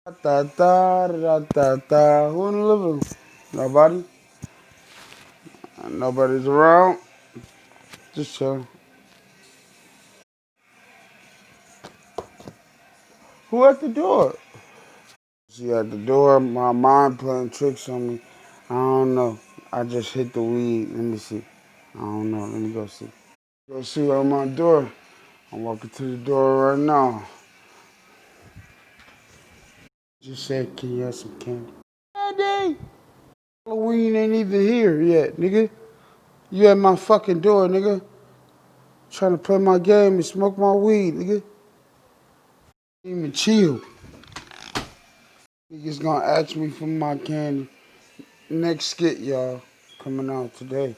Da da da da da. Who in the living room? Nobody. Nobody's around. Just chilling. Who at the door? She at the door. My mind playing tricks on me. I don't know. I just hit the weed. Let me see. I don't know. Let me go see. Go see on my door. I'm walking to the door right now. Just said, can you have some candy? Candy! Halloween ain't even here yet, nigga. You at my fucking door, nigga. Trying to play my game and smoke my weed, nigga. Even chill. Niggas gonna ask me for my candy. Next skit, y'all, coming out today.